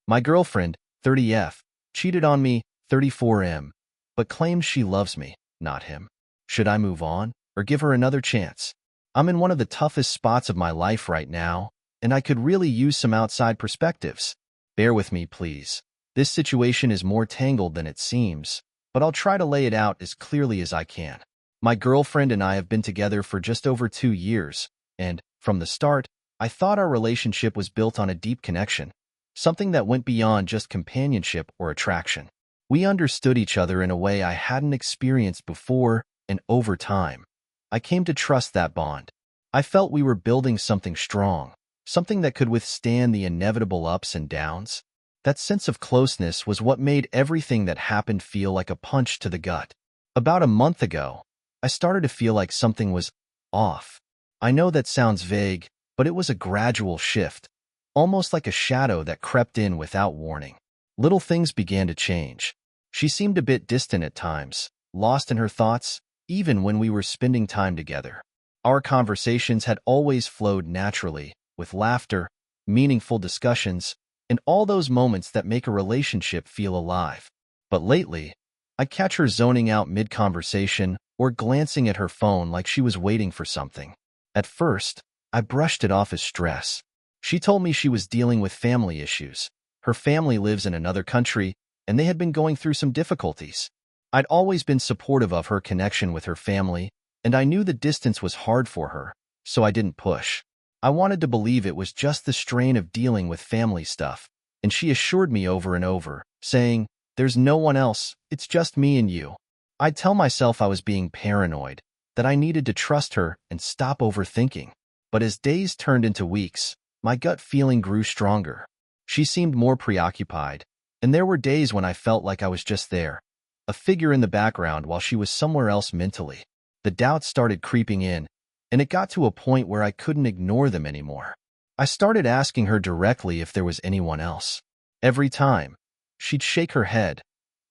My girlfriend, 30F, cheated on me, 34M, but claims she loves me, not him. Should I move on or give her another chance? I'm in one of the toughest spots of my life right now, and I could really use some outside perspectives. Bear with me, please. This situation is more tangled than it seems, but I'll try to lay it out as clearly as I can. My girlfriend and I have been together for just over 2 years, and, from the start, I thought our relationship was built on a deep connection, something that went beyond just companionship or attraction. We understood each other in a way I hadn't experienced before, and over time, I came to trust that bond. I felt we were building something strong, something that could withstand the inevitable ups and downs. That sense of closeness was what made everything that happened feel like a punch to the gut. About a month ago, I started to feel like something was off. I know that sounds vague, but it was a gradual shift, almost like a shadow that crept in without warning. Little things began to change. She seemed a bit distant at times, lost in her thoughts, even when we were spending time together. Our conversations had always flowed naturally, with laughter, meaningful discussions, and all those moments that make a relationship feel alive. But lately, I'd catch her zoning out mid-conversation or glancing at her phone like she was waiting for something. At first, I brushed it off as stress. She told me she was dealing with family issues. Her family lives in another country, and they had been going through some difficulties. I'd always been supportive of her connection with her family, and I knew the distance was hard for her, so I didn't push. I wanted to believe it was just the strain of dealing with family stuff, and she assured me over and over, saying, "There's no one else, it's just me and you." I'd tell myself I was being paranoid, that I needed to trust her and stop overthinking. But as days turned into weeks, my gut feeling grew stronger. She seemed more preoccupied, and there were days when I felt like I was just there, a figure in the background while she was somewhere else mentally. The doubts started creeping in, and it got to a point where I couldn't ignore them anymore. I started asking her directly if there was anyone else. Every time, she'd shake her head,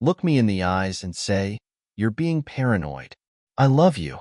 look me in the eyes and say, "You're being paranoid. I love you."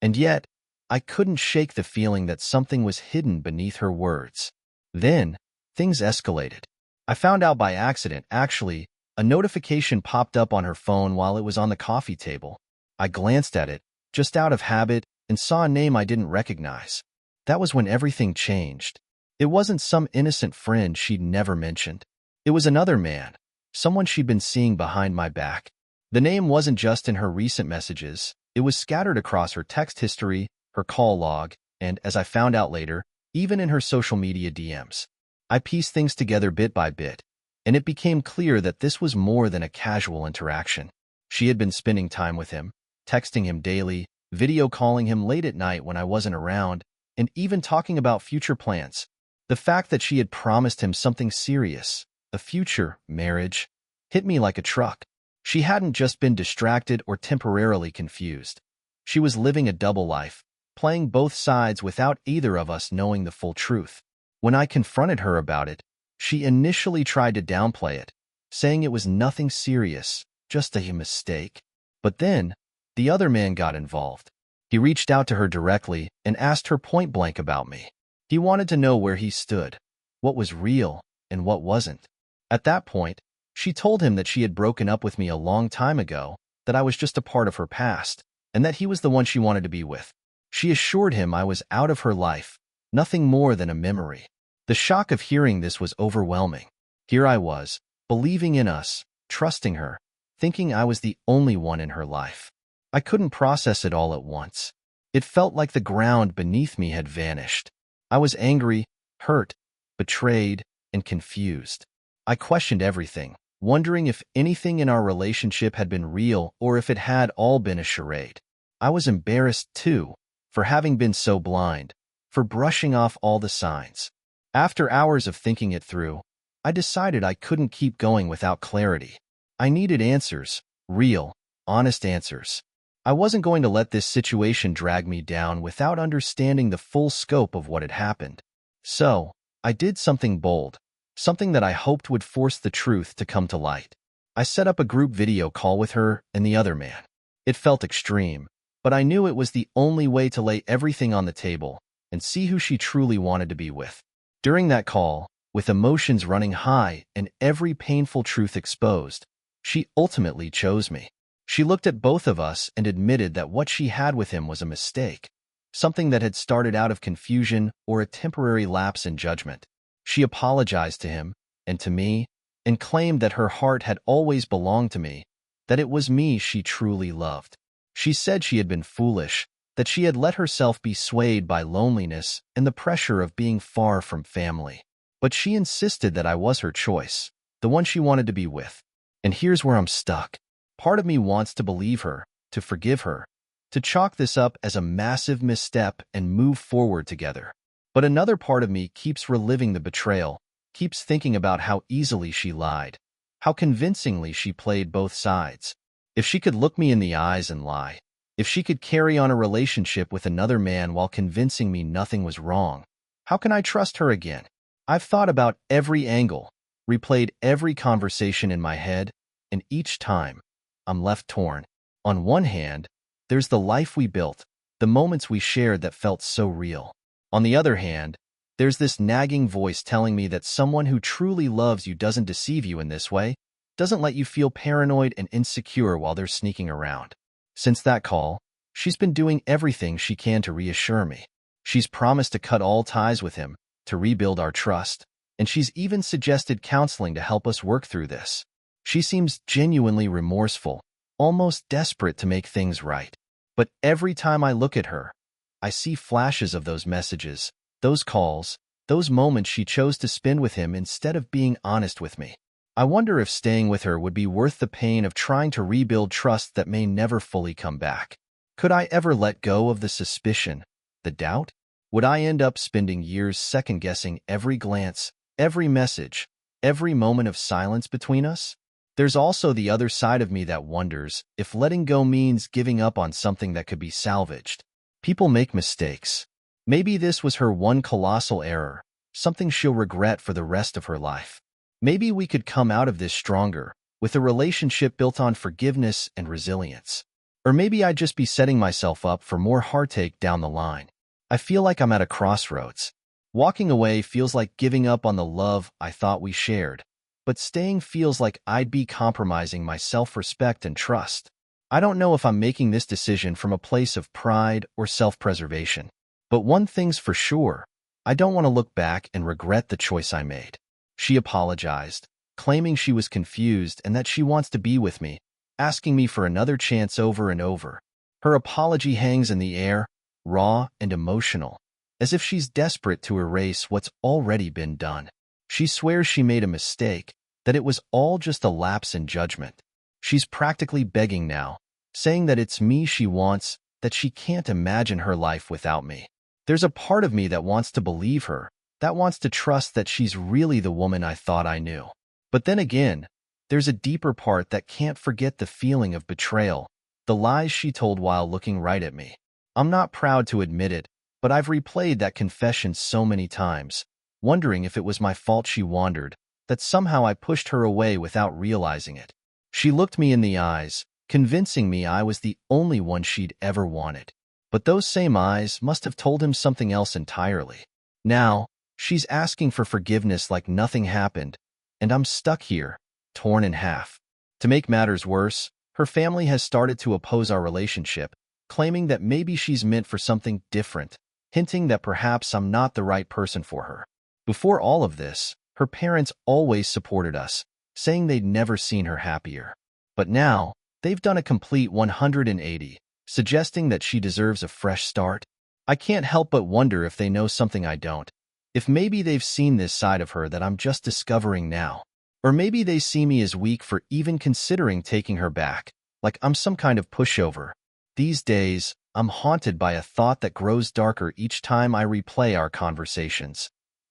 And yet, I couldn't shake the feeling that something was hidden beneath her words. Then, things escalated. I found out by accident, actually. A notification popped up on her phone while it was on the coffee table. I glanced at it, just out of habit, and saw a name I didn't recognize. That was when everything changed. It wasn't some innocent friend she'd never mentioned. It was another man, someone she'd been seeing behind my back. The name wasn't just in her recent messages. It was scattered across her text history, her call log, and, as I found out later, even in her social media DMs. I pieced things together bit by bit, and it became clear that this was more than a casual interaction. She had been spending time with him, texting him daily, video calling him late at night when I wasn't around, and even talking about future plans. The fact that she had promised him something serious, a future marriage, hit me like a truck. She hadn't just been distracted or temporarily confused. She was living a double life, playing both sides without either of us knowing the full truth. When I confronted her about it, she initially tried to downplay it, saying it was nothing serious, just a mistake. But then, the other man got involved. He reached out to her directly and asked her point blank about me. He wanted to know where he stood, what was real and what wasn't. At that point, she told him that she had broken up with me a long time ago, that I was just a part of her past, and that he was the one she wanted to be with. She assured him I was out of her life, nothing more than a memory. The shock of hearing this was overwhelming. Here I was, believing in us, trusting her, thinking I was the only one in her life. I couldn't process it all at once. It felt like the ground beneath me had vanished. I was angry, hurt, betrayed, and confused. I questioned everything, wondering if anything in our relationship had been real or if it had all been a charade. I was embarrassed, too, for having been so blind, for brushing off all the signs. After hours of thinking it through, I decided I couldn't keep going without clarity. I needed answers, real, honest answers. I wasn't going to let this situation drag me down without understanding the full scope of what had happened. So, I did something bold, something that I hoped would force the truth to come to light. I set up a group video call with her and the other man. It felt extreme, but I knew it was the only way to lay everything on the table and see who she truly wanted to be with. During that call, with emotions running high and every painful truth exposed, she ultimately chose me. She looked at both of us and admitted that what she had with him was a mistake, something that had started out of confusion or a temporary lapse in judgment. She apologized to him and to me and claimed that her heart had always belonged to me, that it was me she truly loved. She said she had been foolish, that she had let herself be swayed by loneliness and the pressure of being far from family. But she insisted that I was her choice, the one she wanted to be with. And here's where I'm stuck. Part of me wants to believe her, to forgive her, to chalk this up as a massive misstep and move forward together. But another part of me keeps reliving the betrayal, keeps thinking about how easily she lied, how convincingly she played both sides. If she could look me in the eyes and lie, if she could carry on a relationship with another man while convincing me nothing was wrong, how can I trust her again? I've thought about every angle, replayed every conversation in my head, and each time, I'm left torn. On one hand, there's the life we built, the moments we shared that felt so real. On the other hand, there's this nagging voice telling me that someone who truly loves you doesn't deceive you in this way, doesn't let you feel paranoid and insecure while they're sneaking around. Since that call, she's been doing everything she can to reassure me. She's promised to cut all ties with him, to rebuild our trust, and she's even suggested counseling to help us work through this. She seems genuinely remorseful, almost desperate to make things right. But every time I look at her, I see flashes of those messages, those calls, those moments she chose to spend with him instead of being honest with me. I wonder if staying with her would be worth the pain of trying to rebuild trust that may never fully come back. Could I ever let go of the suspicion, the doubt? Would I end up spending years second-guessing every glance, every message, every moment of silence between us? There's also the other side of me that wonders if letting go means giving up on something that could be salvaged. People make mistakes. Maybe this was her one colossal error, something she'll regret for the rest of her life. Maybe we could come out of this stronger, with a relationship built on forgiveness and resilience. Or maybe I'd just be setting myself up for more heartache down the line. I feel like I'm at a crossroads. Walking away feels like giving up on the love I thought we shared, but staying feels like I'd be compromising my self-respect and trust. I don't know if I'm making this decision from a place of pride or self-preservation. But one thing's for sure, I don't want to look back and regret the choice I made. She apologized, claiming she was confused and that she wants to be with me, asking me for another chance over and over. Her apology hangs in the air, raw and emotional, as if she's desperate to erase what's already been done. She swears she made a mistake, that it was all just a lapse in judgment. She's practically begging now, saying that it's me she wants, that she can't imagine her life without me. There's a part of me that wants to believe her, that wants to trust that she's really the woman I thought I knew. But then again, there's a deeper part that can't forget the feeling of betrayal, the lies she told while looking right at me. I'm not proud to admit it, but I've replayed that confession so many times, wondering if it was my fault she wandered, that somehow I pushed her away without realizing it. She looked me in the eyes, convincing me I was the only one she'd ever wanted. But those same eyes must have told him something else entirely. Now, she's asking for forgiveness like nothing happened, and I'm stuck here, torn in half. To make matters worse, her family has started to oppose our relationship, claiming that maybe she's meant for something different, hinting that perhaps I'm not the right person for her. Before all of this, her parents always supported us, saying they'd never seen her happier. But now, they've done a complete 180, suggesting that she deserves a fresh start. I can't help but wonder if they know something I don't. If maybe they've seen this side of her that I'm just discovering now. Or maybe they see me as weak for even considering taking her back, like I'm some kind of pushover. These days, I'm haunted by a thought that grows darker each time I replay our conversations.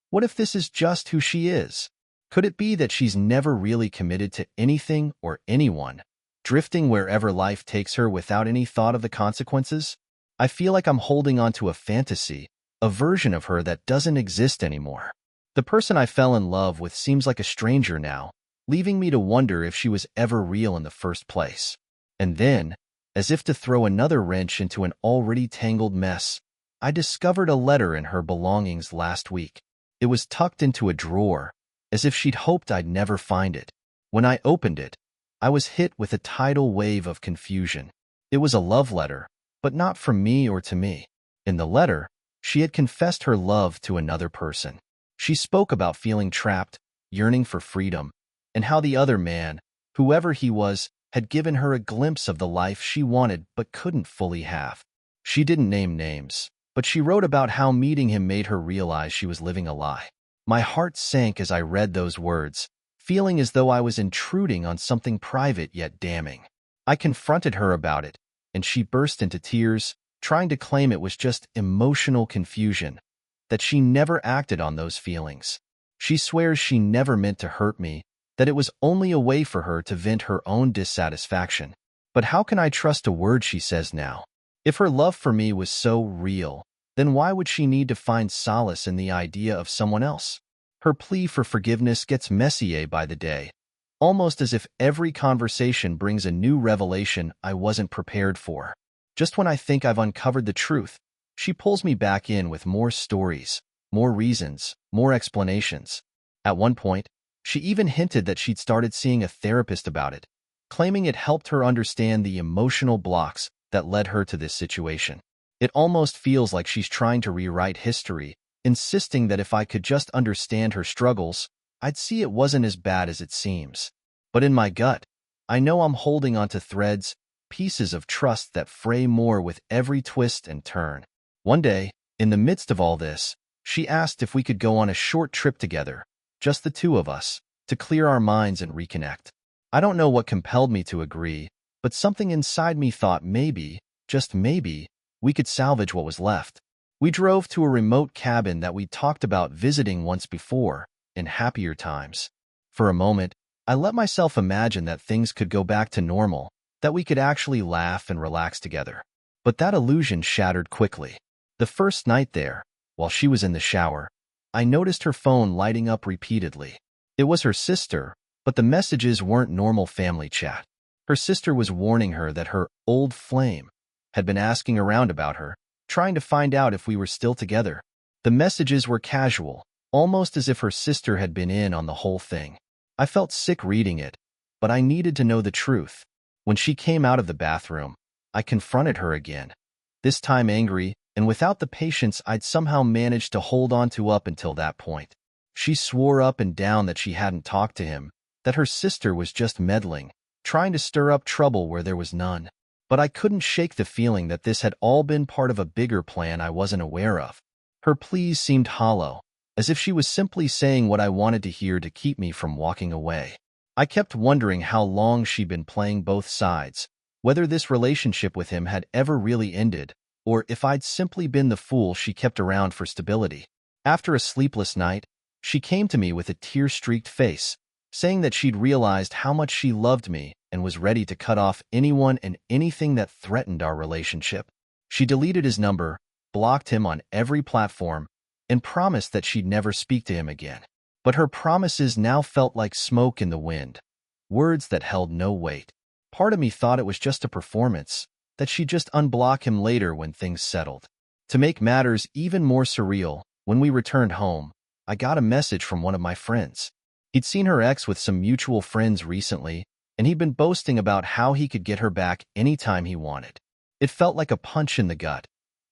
What if this is just who she is? Could it be that she's never really committed to anything or anyone, drifting wherever life takes her without any thought of the consequences? I feel like I'm holding on to a fantasy, a version of her that doesn't exist anymore. The person I fell in love with seems like a stranger now, leaving me to wonder if she was ever real in the first place. And then, as if to throw another wrench into an already tangled mess, I discovered a letter in her belongings last week. It was tucked into a drawer, as if she'd hoped I'd never find it. When I opened it, I was hit with a tidal wave of confusion. It was a love letter, but not from me or to me. In the letter, she had confessed her love to another person. She spoke about feeling trapped, yearning for freedom, and how the other man, whoever he was, had given her a glimpse of the life she wanted but couldn't fully have. She didn't name names, but she wrote about how meeting him made her realize she was living a lie. My heart sank as I read those words, feeling as though I was intruding on something private yet damning. I confronted her about it, and she burst into tears, trying to claim it was just emotional confusion, that she never acted on those feelings. She swears she never meant to hurt me, that it was only a way for her to vent her own dissatisfaction. But how can I trust a word she says now? If her love for me was so real, then why would she need to find solace in the idea of someone else? Her plea for forgiveness gets messier by the day, almost as if every conversation brings a new revelation I wasn't prepared for. Just when I think I've uncovered the truth, she pulls me back in with more stories, more reasons, more explanations. At one point, she even hinted that she'd started seeing a therapist about it, claiming it helped her understand the emotional blocks that led her to this situation. It almost feels like she's trying to rewrite history, insisting that if I could just understand her struggles, I'd see it wasn't as bad as it seems. But in my gut, I know I'm holding onto threads, pieces of trust that fray more with every twist and turn. One day, in the midst of all this, she asked if we could go on a short trip together, just the two of us, to clear our minds and reconnect. I don't know what compelled me to agree, but something inside me thought maybe, just maybe, we could salvage what was left. We drove to a remote cabin that we'd talked about visiting once before, in happier times. For a moment, I let myself imagine that things could go back to normal, that we could actually laugh and relax together. But that illusion shattered quickly. The first night there, while she was in the shower, I noticed her phone lighting up repeatedly. It was her sister, but the messages weren't normal family chat. Her sister was warning her that her old flame had been asking around about her, trying to find out if we were still together. The messages were casual, almost as if her sister had been in on the whole thing. I felt sick reading it, but I needed to know the truth. When she came out of the bathroom, I confronted her again, this time angry and without the patience I'd somehow managed to hold on to up until that point. She swore up and down that she hadn't talked to him, that her sister was just meddling, trying to stir up trouble where there was none. But I couldn't shake the feeling that this had all been part of a bigger plan I wasn't aware of. Her pleas seemed hollow, as if she was simply saying what I wanted to hear to keep me from walking away. I kept wondering how long she'd been playing both sides, whether this relationship with him had ever really ended, or if I'd simply been the fool she kept around for stability. After a sleepless night, she came to me with a tear-streaked face, saying that she'd realized how much she loved me and was ready to cut off anyone and anything that threatened our relationship. She deleted his number, blocked him on every platform, and promised that she'd never speak to him again. But her promises now felt like smoke in the wind, words that held no weight. Part of me thought it was just a performance, that she'd just unblock him later when things settled. To make matters even more surreal, when we returned home, I got a message from one of my friends. He'd seen her ex with some mutual friends recently, and he'd been boasting about how he could get her back anytime he wanted. It felt like a punch in the gut,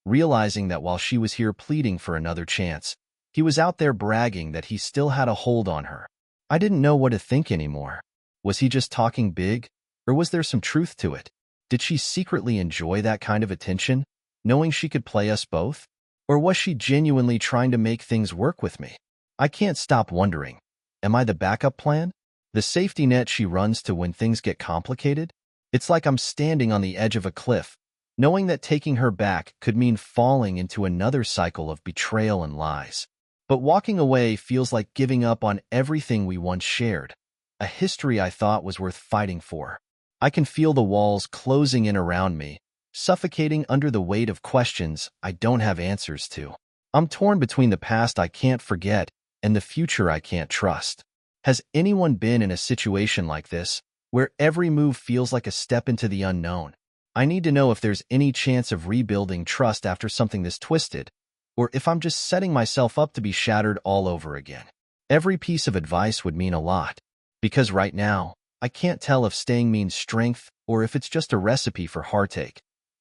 realizing that while she was here pleading for another chance, he was out there bragging that he still had a hold on her. I didn't know what to think anymore. Was he just talking big, or was there some truth to it? Did she secretly enjoy that kind of attention, knowing she could play us both? Or was she genuinely trying to make things work with me? I can't stop wondering, am I the backup plan? The safety net she runs to when things get complicated? It's like I'm standing on the edge of a cliff, knowing that taking her back could mean falling into another cycle of betrayal and lies. But walking away feels like giving up on everything we once shared, a history I thought was worth fighting for. I can feel the walls closing in around me, suffocating under the weight of questions I don't have answers to. I'm torn between the past I can't forget and the future I can't trust. Has anyone been in a situation like this, where every move feels like a step into the unknown? I need to know if there's any chance of rebuilding trust after something this twisted, or if I'm just setting myself up to be shattered all over again. Every piece of advice would mean a lot, because right now, I can't tell if staying means strength or if it's just a recipe for heartache,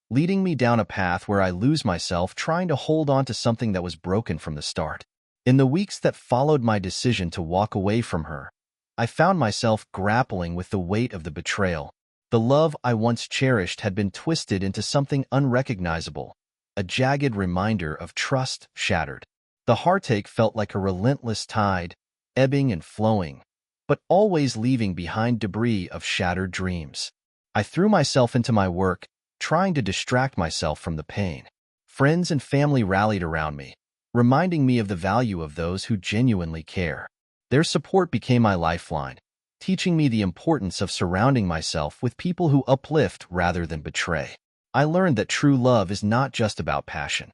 leading me down a path where I lose myself trying to hold on to something that was broken from the start. In the weeks that followed my decision to walk away from her, I found myself grappling with the weight of the betrayal. The love I once cherished had been twisted into something unrecognizable, a jagged reminder of trust shattered. The heartache felt like a relentless tide, ebbing and flowing, but always leaving behind debris of shattered dreams. I threw myself into my work, trying to distract myself from the pain. Friends and family rallied around me, reminding me of the value of those who genuinely care. Their support became my lifeline, teaching me the importance of surrounding myself with people who uplift rather than betray. I learned that true love is not just about passion.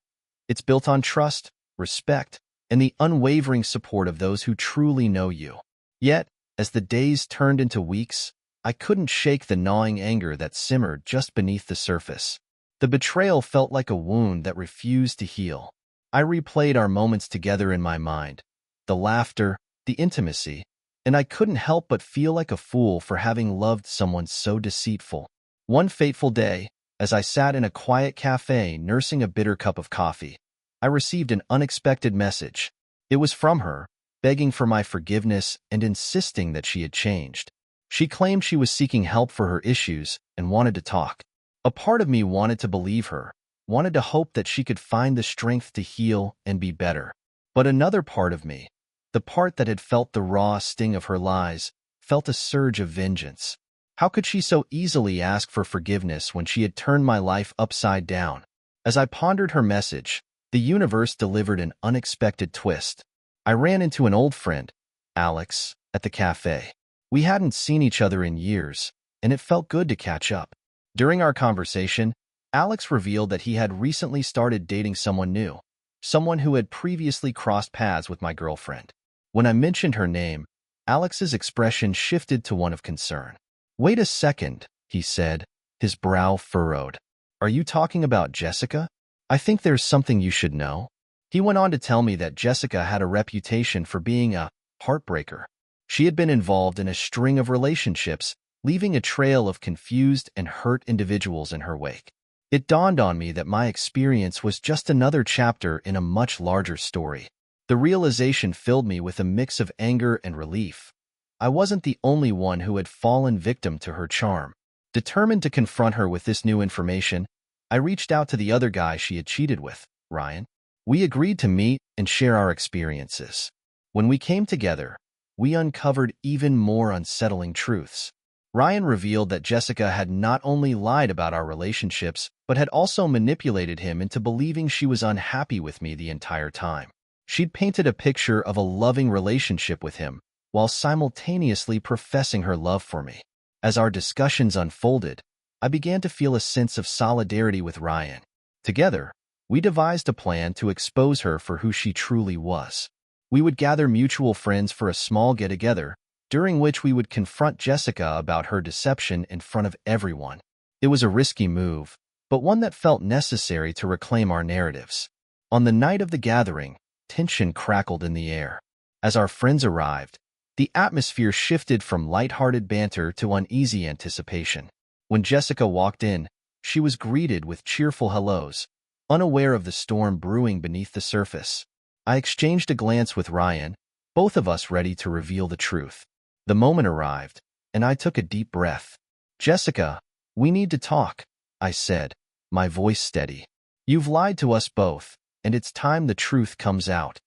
It's built on trust, respect, and the unwavering support of those who truly know you. Yet, as the days turned into weeks, I couldn't shake the gnawing anger that simmered just beneath the surface. The betrayal felt like a wound that refused to heal. I replayed our moments together in my mind, the laughter, the intimacy, and I couldn't help but feel like a fool for having loved someone so deceitful. One fateful day, as I sat in a quiet cafe nursing a bitter cup of coffee, I received an unexpected message. It was from her, begging for my forgiveness and insisting that she had changed. She claimed she was seeking help for her issues and wanted to talk. A part of me wanted to believe her, wanted to hope that she could find the strength to heal and be better. But another part of me, the part that had felt the raw sting of her lies, felt a surge of vengeance. How could she so easily ask for forgiveness when she had turned my life upside down? As I pondered her message, the universe delivered an unexpected twist. I ran into an old friend, Alex, at the cafe. We hadn't seen each other in years, and it felt good to catch up. During our conversation, Alex revealed that he had recently started dating someone new, someone who had previously crossed paths with my girlfriend. When I mentioned her name, Alex's expression shifted to one of concern. "Wait a second," he said, his brow furrowed. "Are you talking about Jessica? I think there's something you should know." He went on to tell me that Jessica had a reputation for being a heartbreaker. She had been involved in a string of relationships, leaving a trail of confused and hurt individuals in her wake. It dawned on me that my experience was just another chapter in a much larger story. The realization filled me with a mix of anger and relief. I wasn't the only one who had fallen victim to her charm. Determined to confront her with this new information, I reached out to the other guy she had cheated with, Ryan. We agreed to meet and share our experiences. When we came together, we uncovered even more unsettling truths. Ryan revealed that Jessica had not only lied about our relationships, but had also manipulated him into believing she was unhappy with me the entire time. She'd painted a picture of a loving relationship with him, while simultaneously professing her love for me. As our discussions unfolded, I began to feel a sense of solidarity with Ryan. Together, we devised a plan to expose her for who she truly was. We would gather mutual friends for a small get-together, during which we would confront Jessica about her deception in front of everyone. It was a risky move, but one that felt necessary to reclaim our narratives. On the night of the gathering, tension crackled in the air. As our friends arrived, the atmosphere shifted from light-hearted banter to uneasy anticipation. When Jessica walked in, she was greeted with cheerful hellos, unaware of the storm brewing beneath the surface. I exchanged a glance with Ryan, both of us ready to reveal the truth. The moment arrived, and I took a deep breath. "Jessica, we need to talk," I said, my voice steady. "You've lied to us both, and it's time the truth comes out."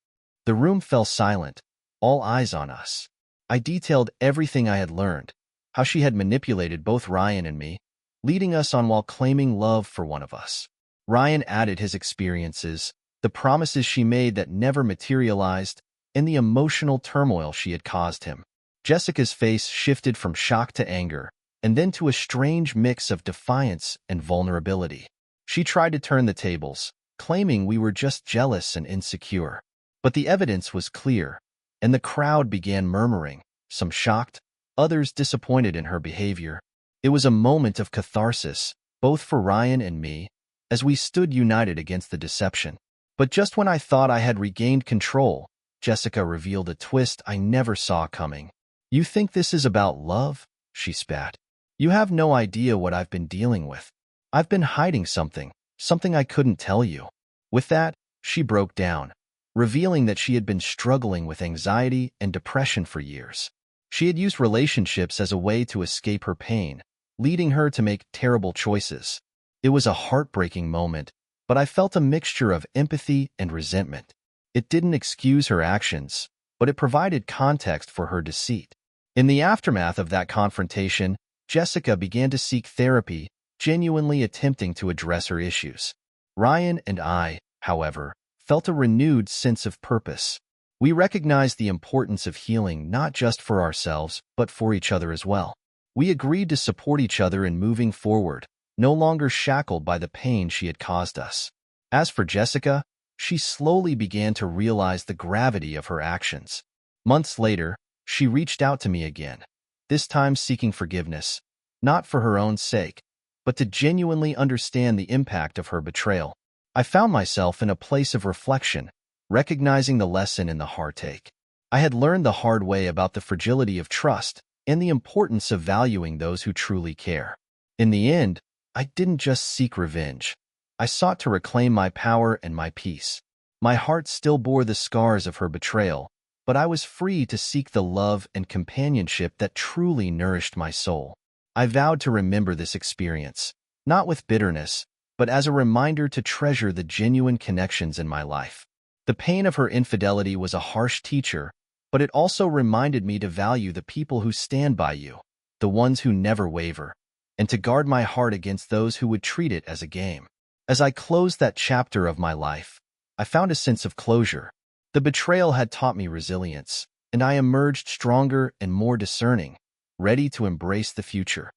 The room fell silent, all eyes on us. I detailed everything I had learned, how she had manipulated both Ryan and me, leading us on while claiming love for one of us. Ryan added his experiences, the promises she made that never materialized, and the emotional turmoil she had caused him. Jessica's face shifted from shock to anger, and then to a strange mix of defiance and vulnerability. She tried to turn the tables, claiming we were just jealous and insecure. But the evidence was clear, and the crowd began murmuring, some shocked, others disappointed in her behavior. It was a moment of catharsis, both for Ryan and me, as we stood united against the deception. But just when I thought I had regained control, Jessica revealed a twist I never saw coming. "You think this is about love?" she spat. "You have no idea what I've been dealing with. I've been hiding something I couldn't tell you." With that, she broke down, revealing that she had been struggling with anxiety and depression for years. She had used relationships as a way to escape her pain, leading her to make terrible choices. It was a heartbreaking moment, but I felt a mixture of empathy and resentment. It didn't excuse her actions, but it provided context for her deceit. In the aftermath of that confrontation, Jessica began to seek therapy, genuinely attempting to address her issues. Ryan and I, however, felt a renewed sense of purpose. We recognized the importance of healing not just for ourselves, but for each other as well. We agreed to support each other in moving forward, no longer shackled by the pain she had caused us. As for Jessica, she slowly began to realize the gravity of her actions. Months later, she reached out to me again, this time seeking forgiveness, not for her own sake, but to genuinely understand the impact of her betrayal. I found myself in a place of reflection, recognizing the lesson in the heartache. I had learned the hard way about the fragility of trust and the importance of valuing those who truly care. In the end, I didn't just seek revenge. I sought to reclaim my power and my peace. My heart still bore the scars of her betrayal, but I was free to seek the love and companionship that truly nourished my soul. I vowed to remember this experience, not with bitterness, but as a reminder to treasure the genuine connections in my life. The pain of her infidelity was a harsh teacher, but it also reminded me to value the people who stand by you, the ones who never waver, and to guard my heart against those who would treat it as a game. As I closed that chapter of my life, I found a sense of closure. The betrayal had taught me resilience, and I emerged stronger and more discerning, ready to embrace the future.